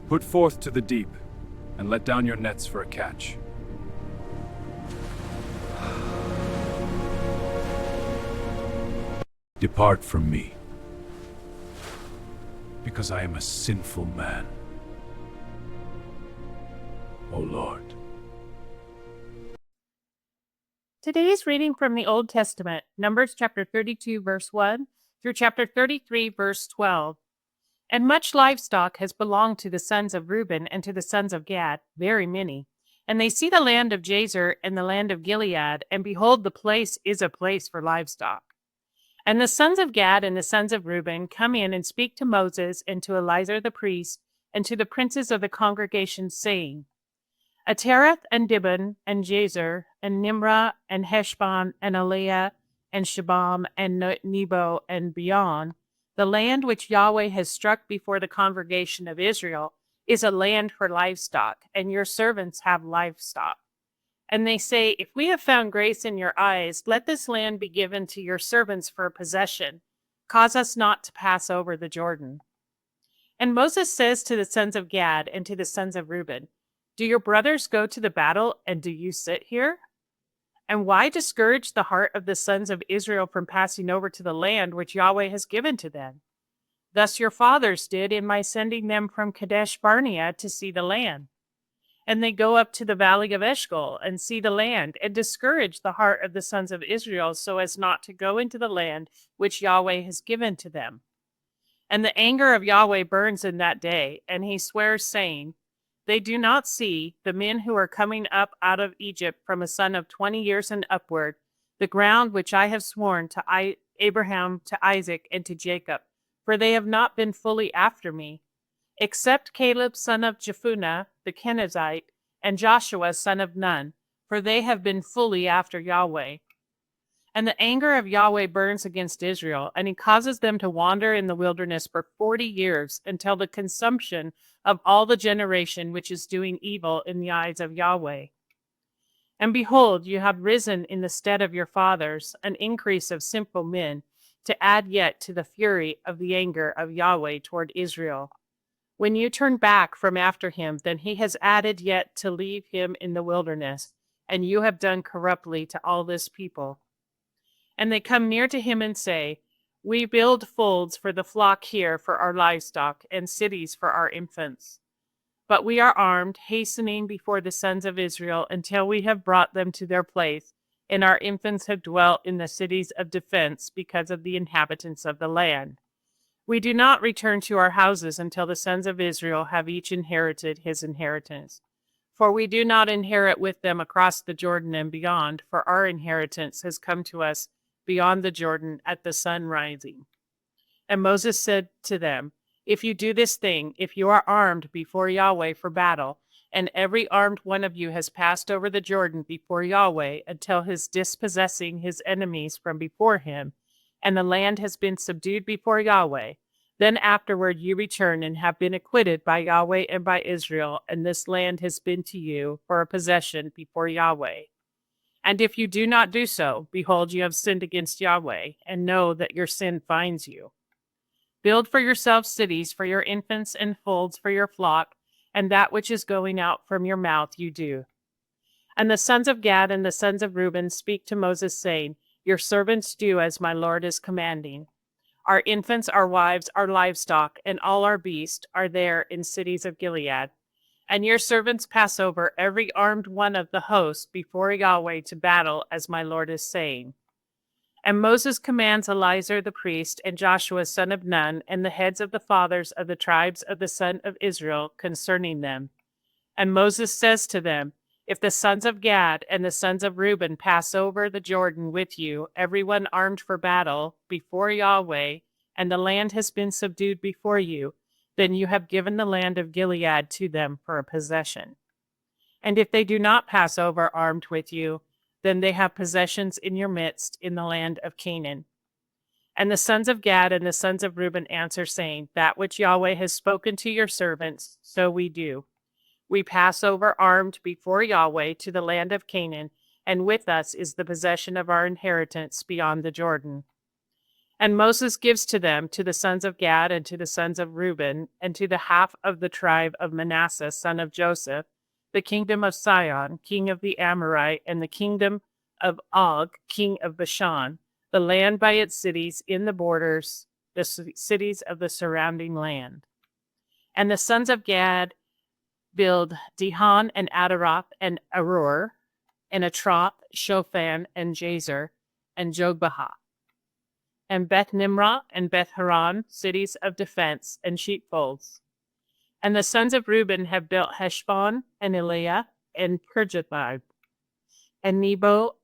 Put forth to the deep, and let down your nets for a catch. Depart from me, because I am a sinful man, O Lord. Today's reading from the Old Testament, Numbers chapter 32, verse 1 through chapter 33, verse 12. And much livestock has belonged to the sons of Reuben and to the sons of Gad, very many. And they see the land of Jazer and the land of Gilead, and behold, the place is a place for livestock. And the sons of Gad and the sons of Reuben come in and speak to Moses and to Eleazar the priest and to the princes of the congregation, saying, Atereth and Dibon and Jazer and Nimrah and Heshbon and Eliah and Shebam and Nebo and Beon, the land which Yahweh has struck before the congregation of Israel, is a land for livestock, and your servants have livestock. And they say, If we have found grace in your eyes, let this land be given to your servants for a possession. Cause us not to pass over the Jordan. And Moses says to the sons of Gad and to the sons of Reuben, Do your brothers go to the battle, and do you sit here? And why discourage the heart of the sons of Israel from passing over to the land which Yahweh has given to them? Thus your fathers did in my sending them from Kadesh Barnea to see the land. And they go up to the valley of Eshcol and see the land, and discourage the heart of the sons of Israel so as not to go into the land which Yahweh has given to them. And the anger of Yahweh burns in that day, and he swears, saying, They do not see the men who are coming up out of Egypt from a son of 20 years and upward, the ground which I have sworn to Abraham, to Isaac, and to Jacob, for they have not been fully after me, except Caleb son of Jephunneh the Kenizzite, and Joshua son of Nun, for they have been fully after Yahweh. And the anger of Yahweh burns against Israel, and he causes them to wander in the wilderness for 40 years, until the consumption of all the generation which is doing evil in the eyes of Yahweh. And behold, you have risen in the stead of your fathers, an increase of sinful men, to add yet to the fury of the anger of Yahweh toward Israel. When you turn back from after him, then he has added yet to leave him in the wilderness, and you have done corruptly to all this people. And they come near to him and say, We build folds for the flock here for our livestock, and cities for our infants. But we are armed, hastening before the sons of Israel until we have brought them to their place, and our infants have dwelt in the cities of defense because of the inhabitants of the land. We do not return to our houses until the sons of Israel have each inherited his inheritance. For we do not inherit with them across the Jordan and beyond, for our inheritance has come to us beyond the Jordan at the sun rising. And Moses said to them, If you do this thing, if you are armed before Yahweh for battle, and every armed one of you has passed over the Jordan before Yahweh until his dispossessing his enemies from before him, and the land has been subdued before Yahweh, then afterward you return and have been acquitted by Yahweh and by Israel, and this land has been to you for a possession before Yahweh. And if you do not do so, behold, you have sinned against Yahweh, and know that your sin finds you. Build for yourselves cities for your infants and folds for your flock, and that which is going out from your mouth you do. And the sons of Gad and the sons of Reuben speak to Moses, saying, Your servants do as my Lord is commanding. Our infants, our wives, our livestock, and all our beasts are there in cities of Gilead. And your servants pass over every armed one of the host before Yahweh to battle, as my Lord is saying. And Moses commands Eleazar the priest and Joshua son of Nun and the heads of the fathers of the tribes of the son of Israel concerning them. And Moses says to them, If the sons of Gad and the sons of Reuben pass over the Jordan with you, everyone armed for battle, before Yahweh, and the land has been subdued before you, then you have given the land of Gilead to them for a possession. And if they do not pass over armed with you, then they have possessions in your midst in the land of Canaan. And the sons of Gad and the sons of Reuben answer, saying, That which Yahweh has spoken to your servants, so we do. We pass over armed before Yahweh to the land of Canaan, and with us is the possession of our inheritance beyond the Jordan. And Moses gives to them, to the sons of Gad and to the sons of Reuben, and to the half of the tribe of Manasseh, son of Joseph, the kingdom of Sihon, king of the Amorite, and the kingdom of Og, king of Bashan, the land by its cities in the borders, the cities of the surrounding land. And the sons of Gad build Dihon and Adaroth and Aror, and Atroth, Shophan, and Jazer, and Jogbehah, and Beth Nimrah and Beth Haran, cities of defense and sheepfolds. And the sons of Reuben have built Heshbon and Eliah and Kirjathai, and Nebo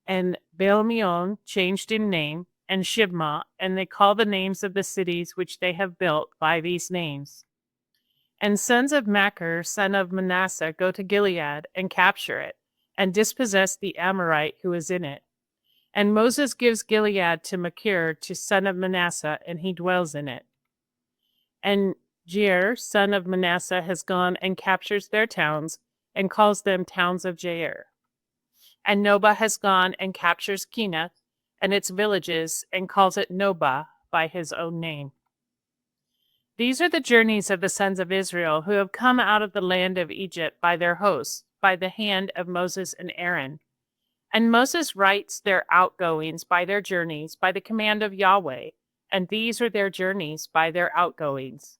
and Baal-meon, changed in name, and Shibmah, and they call the names of the cities which they have built by these names. And sons of Machir, son of Manasseh, go to Gilead and capture it, and dispossess the Amorite who is in it. And Moses gives Gilead to Machir, to son of Manasseh, and he dwells in it. And Jair, son of Manasseh, has gone and captures their towns, and calls them towns of Jair. And Nobah has gone and captures Kenath and its villages, and calls it Nobah by his own name. These are the journeys of the sons of Israel who have come out of the land of Egypt by their hosts, by the hand of Moses and Aaron. And Moses writes their outgoings by their journeys by the command of Yahweh, and these are their journeys by their outgoings.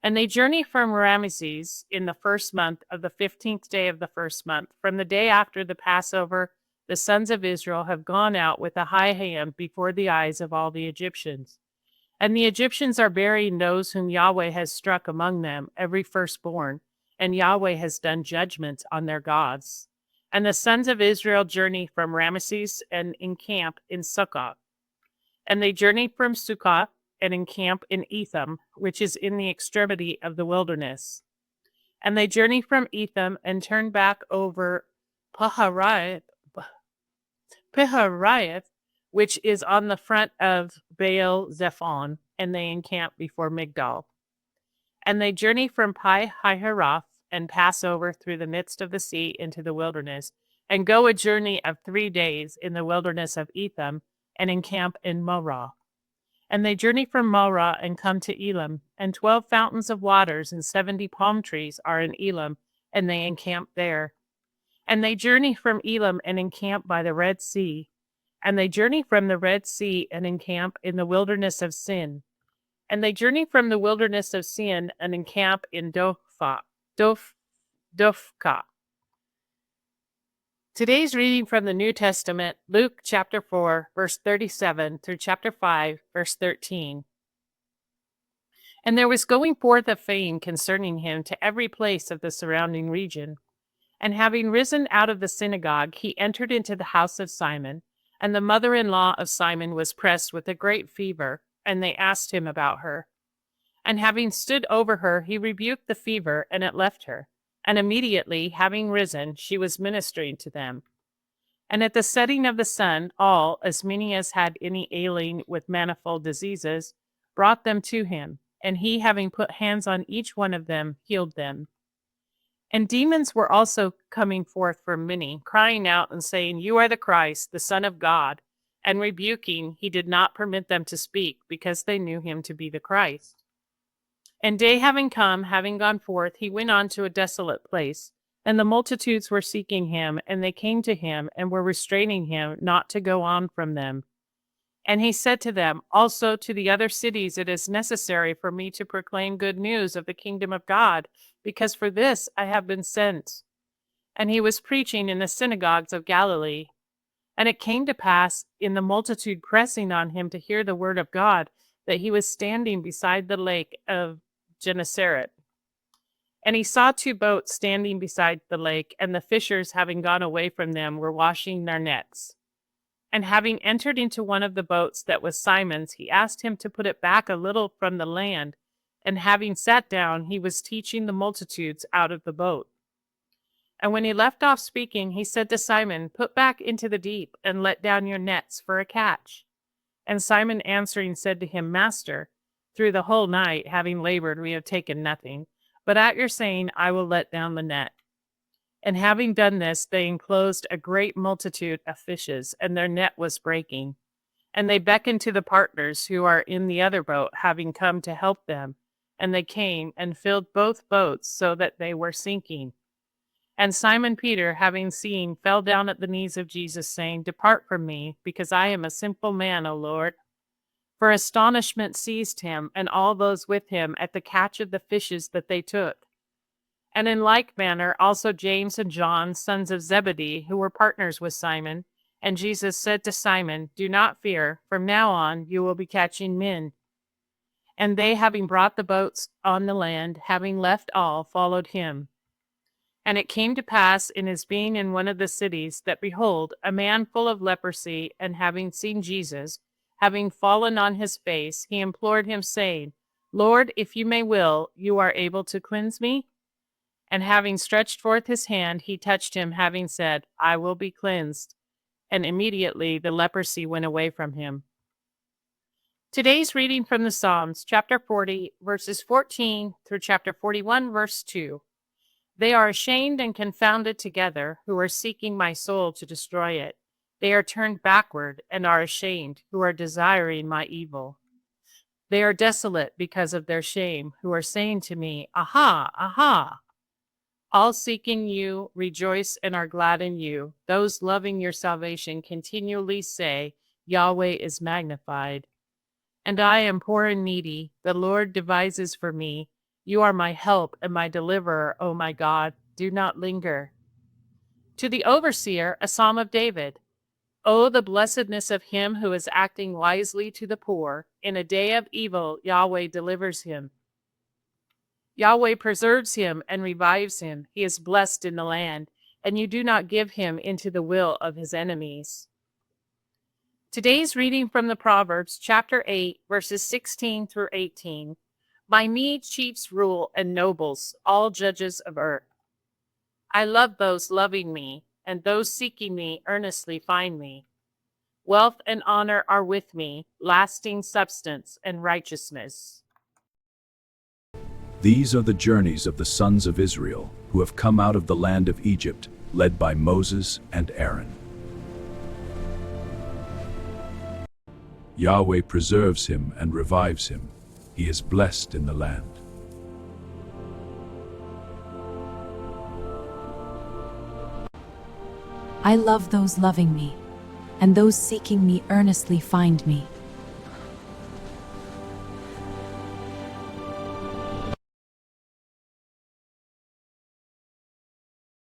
And they journey from Ramesses in the first month of the 15th day of the first month. From the day after the Passover, the sons of Israel have gone out with a high hand before the eyes of all the Egyptians. And the Egyptians are burying those whom Yahweh has struck among them, every firstborn, and Yahweh has done judgment on their gods. And the sons of Israel journey from Ramesses and encamp in Succoth. And they journey from Succoth and encamp in Etham, which is in the extremity of the wilderness. And they journey from Etham and turn back over Piharath, which is on the front of Baal Zephon, and they encamp before Migdal. And they journey from Pi-hahiroth and pass over through the midst of the sea into the wilderness, and go a journey of 3 days in the wilderness of Etham, and encamp in Morah. And they journey from Morah and come to Elam, and 12 fountains of waters and 70 palm trees are in Elam, and they encamp there. And they journey from Elam and encamp by the Red Sea. And they journey from the Red Sea and encamp in the wilderness of Sin. And they journey from the wilderness of Sin and encamp in Dophkah. Today's reading from the New Testament, Luke chapter 4, verse 37 through chapter 5, verse 13. And there was going forth a fame concerning him to every place of the surrounding region. And having risen out of the synagogue, he entered into the house of Simon, and the mother-in-law of Simon was pressed with a great fever, and they asked him about her. And having stood over her, he rebuked the fever, and it left her. And immediately, having risen, she was ministering to them. And at the setting of the sun, all, as many as had any ailing with manifold diseases, brought them to him. And he, having put hands on each one of them, healed them. And demons were also coming forth from many, crying out and saying, "You are the Christ, the Son of God." And rebuking, he did not permit them to speak, because they knew him to be the Christ. And day having come, having gone forth, he went on to a desolate place, and the multitudes were seeking him, and they came to him, and were restraining him not to go on from them. And he said to them, "Also to the other cities it is necessary for me to proclaim good news of the kingdom of God, because for this I have been sent." And he was preaching in the synagogues of Galilee. And it came to pass, in the multitude pressing on him to hear the word of God, that he was standing beside the lake of Gennesaret. And he saw 2 boats standing beside the lake, and the fishers, having gone away from them, were washing their nets. And having entered into one of the boats that was Simon's, he asked him to put it back a little from the land. And having sat down, he was teaching the multitudes out of the boat. And when he left off speaking, he said to Simon, "Put back into the deep, and let down your nets for a catch." And Simon answering said to him, "Master, through the whole night, having labored, we have taken nothing. But at your saying, I will let down the net." And having done this, they enclosed a great multitude of fishes, and their net was breaking. And they beckoned to the partners who are in the other boat, having come to help them. And they came and filled both boats so that they were sinking. And Simon Peter, having seen, fell down at the knees of Jesus, saying, Depart from me, because I am a sinful man, O Lord. For astonishment seized him and all those with him at the catch of the fishes that they took. And in like manner also James and John, sons of Zebedee, who were partners with Simon. And Jesus said to Simon, Do not fear, from now on you will be catching men. And they, having brought the boats on the land, having left all, followed him. And it came to pass in his being in one of the cities, that behold, a man full of leprosy, and having seen Jesus, having fallen on his face, he implored him, saying, Lord, if you may will, you are able to cleanse me. And having stretched forth his hand, he touched him, having said, I will be cleansed. And immediately the leprosy went away from him. Today's reading from the Psalms, chapter 40, verses 14 through chapter 41, verse 2. They are ashamed and confounded together, who are seeking my soul to destroy it. They are turned backward and are ashamed, who are desiring my evil. They are desolate because of their shame, who are saying to me, Aha, aha! All seeking you rejoice and are glad in you. Those loving your salvation continually say, Yahweh is magnified. And I am poor and needy. The Lord devises for me. You are my help and my deliverer, O my God. Do not linger. To the overseer, a psalm of David. Oh, the blessedness of him who is acting wisely to the poor. In a day of evil, Yahweh delivers him. Yahweh preserves him and revives him. He is blessed in the land, and you do not give him into the will of his enemies. Today's reading from the Proverbs, chapter 8, verses 16 through 18. By me chiefs rule and nobles, all judges of earth. I love those loving me, and those seeking me earnestly find me. Wealth and honor are with me, lasting substance and righteousness. These are the journeys of the sons of Israel, who have come out of the land of Egypt, led by Moses and Aaron. Yahweh preserves him and revives him. He is blessed in the land. I love those loving me, and those seeking me earnestly find me.